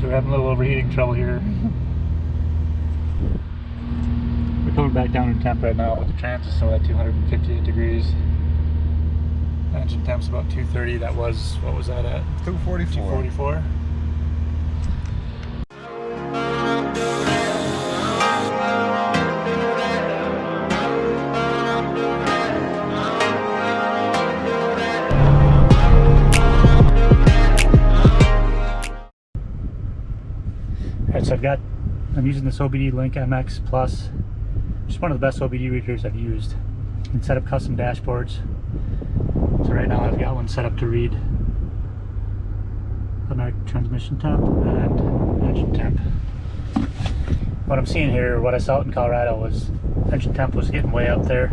So we're having a little overheating trouble here. We're coming back down in temp right now, but the trans is still at 258 degrees. Engine temp's about 230. That was, what was that at? 244. 244. Alright, so I'm using this OBD Link MX Plus. Just one of the best OBD readers I've used. You can set up custom dashboards. So right now I've got one set up to read automatic transmission temp and engine temp. What I'm seeing here, what I saw out in Colorado, was engine temp was getting way up there,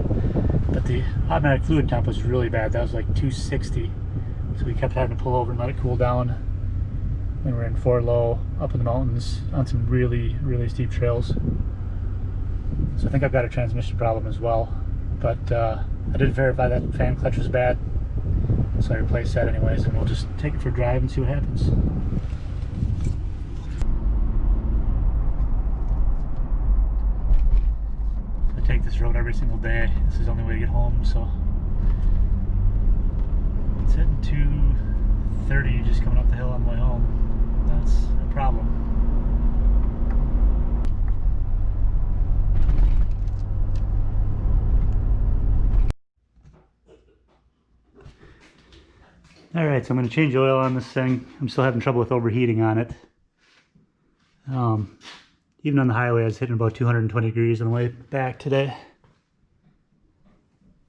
but the automatic fluid temp was really bad. That was like 260. So we kept having to pull over and let it cool down when we're in 4 low up in the mountains on some really, really steep trails. So I think I've got a transmission problem as well, but I did verify that fan clutch was bad, so I replaced that anyways, and we'll just take it for a drive and see what happens. I take this road every single day. This is the only way to get home, so it's hitting 230 just coming up the hill on the way home. That's a problem. Alright, so I'm going to change oil on this thing. I'm still having trouble with overheating on it. Even on the highway I was hitting about 220 degrees on the way back today.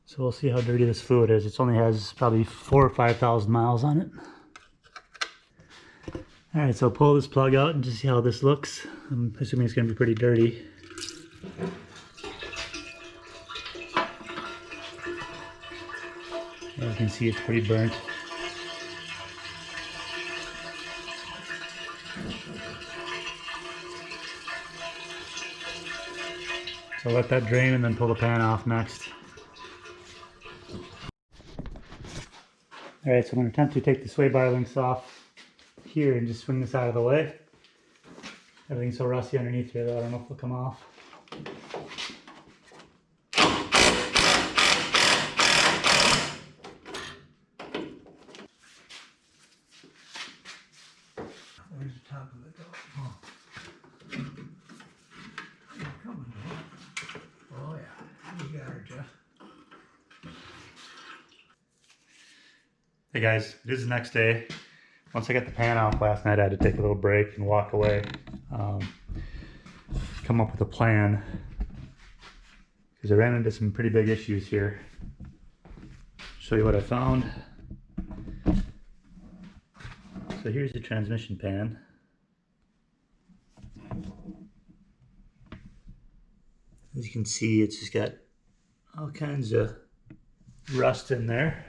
So we'll see how dirty this fluid is. It only has probably 4,000 or 5,000 miles on it. Alright, so I'll pull this plug out and just see how this looks. I'm assuming it's going to be pretty dirty. As you can see, it's pretty burnt. So let that drain and then pull the pan off next. Alright, so I'm going to attempt to take the sway bar links off here and just swing this out of the way. Everything's so rusty underneath here that I don't know if it'll come off. Where's the top of it go? Oh. Coming down. Oh yeah, you got her, Jeff. Hey guys, it is the next day. Once I got the pan off last night, I had to take a little break and walk away. Come up with a plan, because I ran into some pretty big issues here. Show you what I found. So here's the transmission pan. As you can see, it's just got all kinds of rust in there.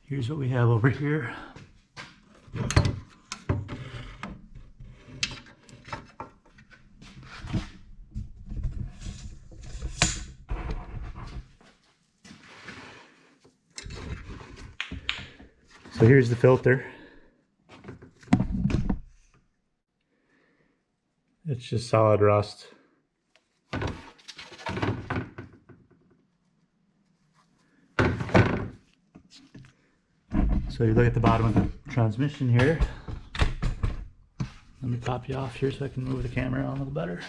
Here's what we have over here. So here's the filter. It's just solid rust. So you look at the bottom of the transmission here. Let me pop you off here so I can move the camera on a little better.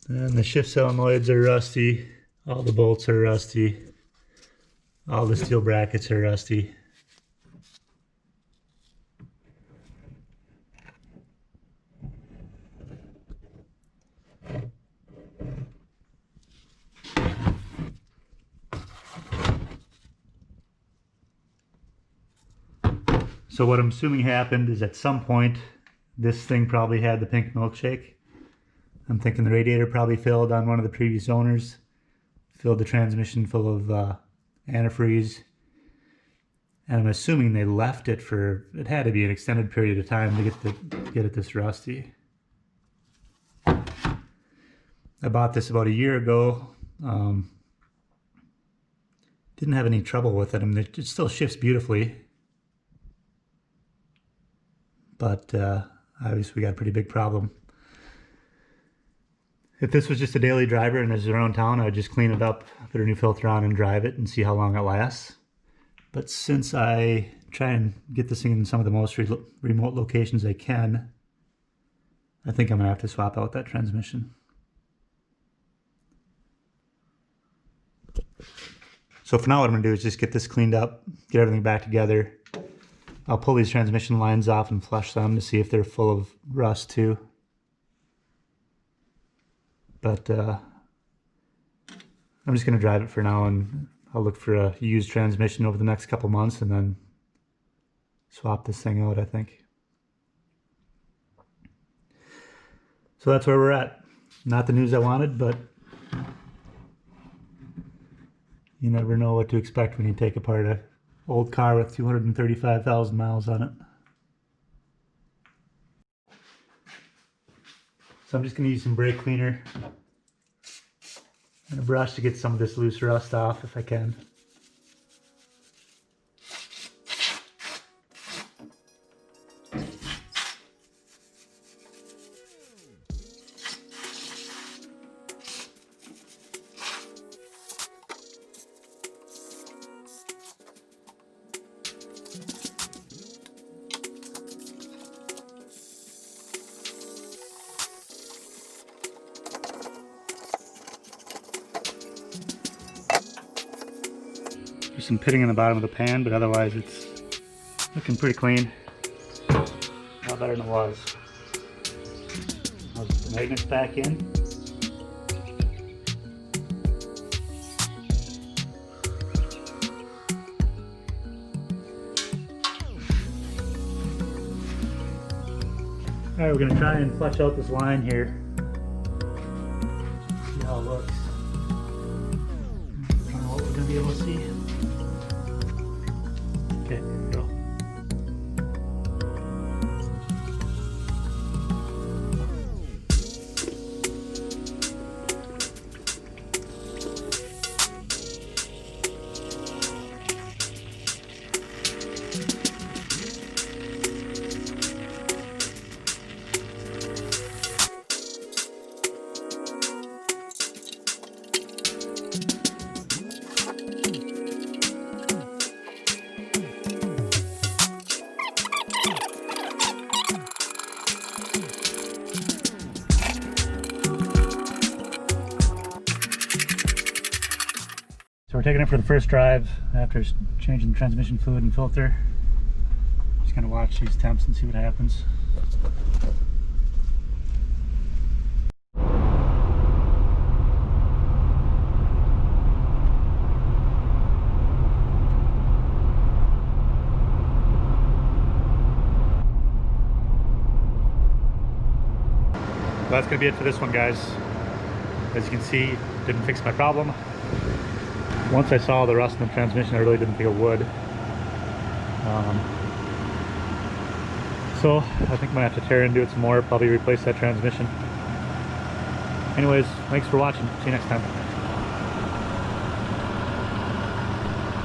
And the shift solenoids are rusty. All the bolts are rusty. All the steel brackets are rusty. So what I'm assuming happened is at some point this thing probably had the pink milkshake. I'm thinking the radiator probably filled on one of the previous owners. Filled the transmission full of antifreeze. And I'm assuming they left it for, it had to be an extended period of time to get it this rusty. I bought this about a year ago. Didn't have any trouble with it. I mean, it still shifts beautifully. But obviously we got a pretty big problem. If this was just a daily driver and it's around town, I'd just clean it up, put a new filter on and drive it and see how long it lasts. But since I try and get this thing in some of the most remote locations I can, I think I'm gonna have to swap out that transmission. So for now what I'm gonna do is just get this cleaned up, get everything back together. I'll pull these transmission lines off and flush them to see if they're full of rust too. But I'm just going to drive it for now, and I'll look for a used transmission over the next couple months and then swap this thing out, I think. So that's where we're at. Not the news I wanted, but you never know what to expect when you take apart an old car with 235,000 miles on it. So I'm just going to use some brake cleaner and a brush to get some of this loose rust off if I can. There's some pitting in the bottom of the pan, but otherwise it's looking pretty clean. A lot better than it was. I'll put the magnets back in. Alright, we're going to try and flush out this line here. See how it looks. I don't know what we're going to be able to see. Okay, here we go. So we're taking it for the first drive after changing the transmission fluid and filter. Just gonna watch these temps and see what happens. Well, that's gonna be it for this one, guys. As you can see, didn't fix my problem. Once I saw the rust in the transmission, I really didn't think it would. So I think I'm gonna have to tear into it some more, probably replace that transmission. Anyways, thanks for watching. See you next time.